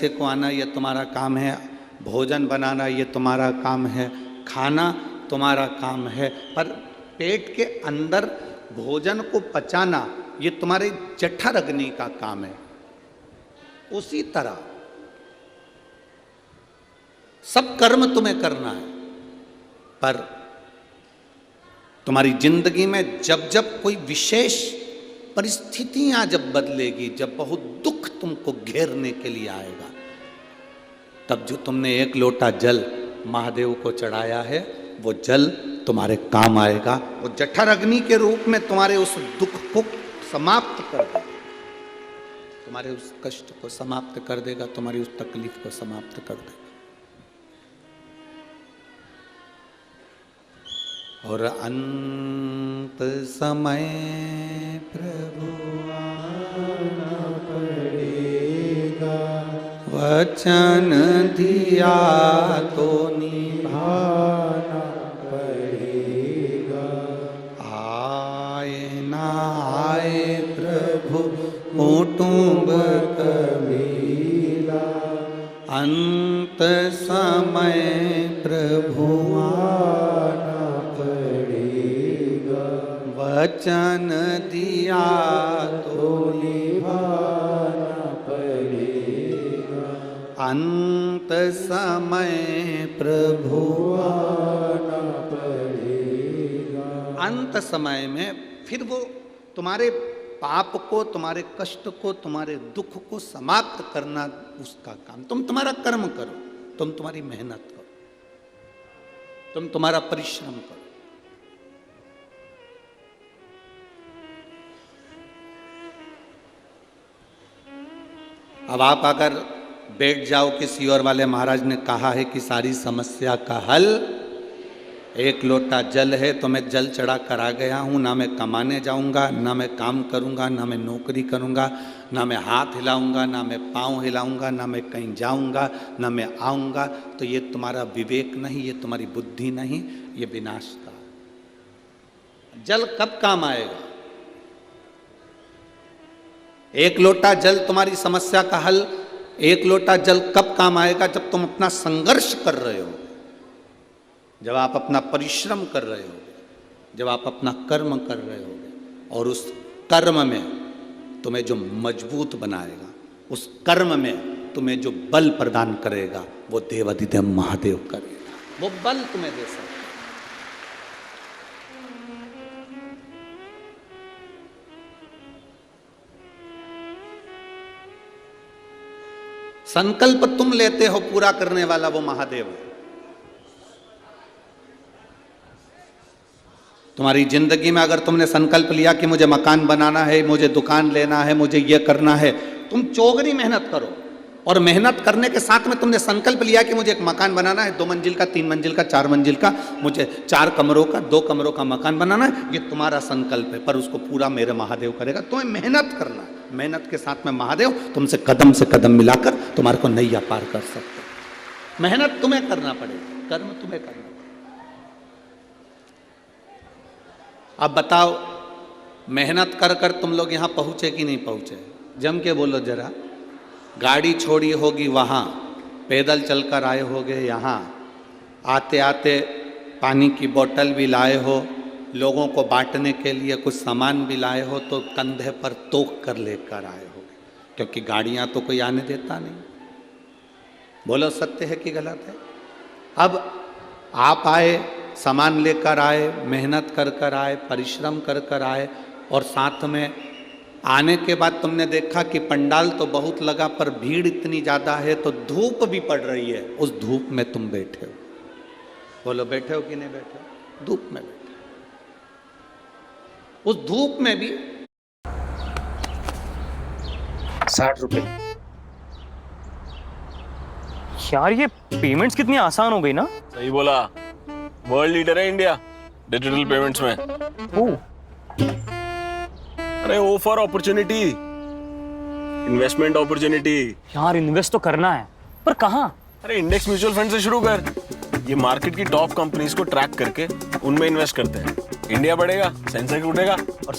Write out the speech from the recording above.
बच्चे को आना ये तुम्हारा काम है, भोजन बनाना ये तुम्हारा काम है, खाना तुम्हारा काम है, पर पेट के अंदर भोजन को पचाना ये तुम्हारे जठर अग्नि का काम है। उसी तरह सब कर्म तुम्हें करना है, पर तुम्हारी जिंदगी में जब जब कोई विशेष परिस्थितियां जब बदलेगी, जब बहुत दुख तुमको घेरने के लिए आएगा, तब जो तुमने एक लोटा जल महादेव को चढ़ाया है वो जल तुम्हारे काम आएगा। वो जठर अग्नि के रूप में तुम्हारे उस दुख को समाप्त कर देगा, तुम्हारे उस कष्ट को समाप्त कर देगा, तुम्हारी उस तकलीफ को समाप्त कर देगा। और अंत समय प्रभु आना पड़ेगा, वचन दिया तो निभाना पड़ेगा। आए ना आए प्रभु कुटुंब कबीला, अंत समय प्रभु आना पड़ेगा, वचन दिया तो निभाना पड़ेगा। अंत समय प्रभु आना पड़ेगा। अंत समय में फिर वो तुम्हारे पाप को, तुम्हारे कष्ट को, तुम्हारे दुख को समाप्त करना उसका काम। तुम तुम्हारा कर्म करो, तुम तुम्हारी मेहनत करो, तुम तुम्हारा परिश्रम करो। अब आप अगर बैठ जाओ, किसी और वाले महाराज ने कहा है कि सारी समस्या का हल एक लोटा जल है, तो मैं जल चढ़ा कर आ गया हूँ, ना मैं कमाने जाऊँगा, ना मैं काम करूँगा, ना मैं नौकरी करूँगा, ना मैं हाथ हिलाऊँगा, ना मैं पाँव हिलाऊँगा, ना मैं कहीं जाऊँगा, ना मैं आऊँगा, तो ये तुम्हारा विवेक नहीं, ये तुम्हारी बुद्धि नहीं, ये विनाश का। जल कब काम आएगा? एक लोटा जल तुम्हारी समस्या का हल, एक लोटा जल कब काम आएगा? जब तुम अपना संघर्ष कर रहे हो, जब आप अपना परिश्रम कर रहे हो, जब आप अपना कर्म कर रहे हो, और उस कर्म में तुम्हें जो मजबूत बनाएगा, उस कर्म में तुम्हें जो बल प्रदान करेगा, वो देवाधिदेव महादेव करेगा। वो बल तुम्हें दे सकता है। संकल्प तुम लेते हो, पूरा करने वाला वो महादेव है। तुम्हारी जिंदगी में अगर तुमने संकल्प लिया कि मुझे मकान बनाना है, मुझे दुकान लेना है, मुझे ये करना है, तुम चौगनी मेहनत करो। और मेहनत करने के साथ में तुमने संकल्प लिया कि मुझे एक मकान बनाना है, 2 मंजिल का, 3 मंजिल का, 4 मंजिल का, मुझे 4 कमरों का, 2 कमरों का मकान बनाना है, ये तुम्हारा संकल्प है, पर उसको पूरा मेरे महादेव करेगा। तुम्हें मेहनत करना है, मेहनत के साथ में महादेव तुमसे कदम से कदम मिलाकर तुम्हारे को नैया पार कर सकते। मेहनत तुम्हें करना पड़ेगा, कर्म तुम्हें करना पड़ेगा। अब बताओ, मेहनत कर कर तुम लोग यहां पहुंचे कि नहीं पहुंचे? जम के बोलो जरा। गाड़ी छोड़ी होगी वहां, पैदल चलकर आए होगे यहाँ, आते आते पानी की बोतल भी लाए हो, लोगों को बांटने के लिए कुछ सामान भी लाए हो, तो कंधे पर तोक कर लेकर आए हो, क्योंकि गाड़ियां तो कोई आने देता नहीं। बोलो सत्य है कि गलत है? अब आप आए, सामान लेकर आए, मेहनत कर कर आए, परिश्रम कर कर आए, और साथ में आने के बाद तुमने देखा कि पंडाल तो बहुत लगा, पर भीड़ इतनी ज़्यादा है, तो धूप भी पड़ रही है। उस धूप में तुम बैठे हो। बोलो बैठे हो कि नहीं बैठे हो? धूप में बैठे। उस धूप में भी 60 रुपए। यार ये पेमेंट्स कितनी आसान हो गई ना। सही बोला, वर्ल्ड लीडर है इंडिया डिजिटल पेमेंट्स में। ओह, अरे O for opportunity, investment opportunity. यार इन्वेस्ट तो करना है, पर कहाँ? अरे इंडेक्स म्यूचुअल फंड से शुरू कर। ये मार्केट की टॉप कंपनीज को ट्रैक करके उनमें इन्वेस्ट करते हैं। इंडिया बढ़ेगा, सेंसेक्स उठेगा और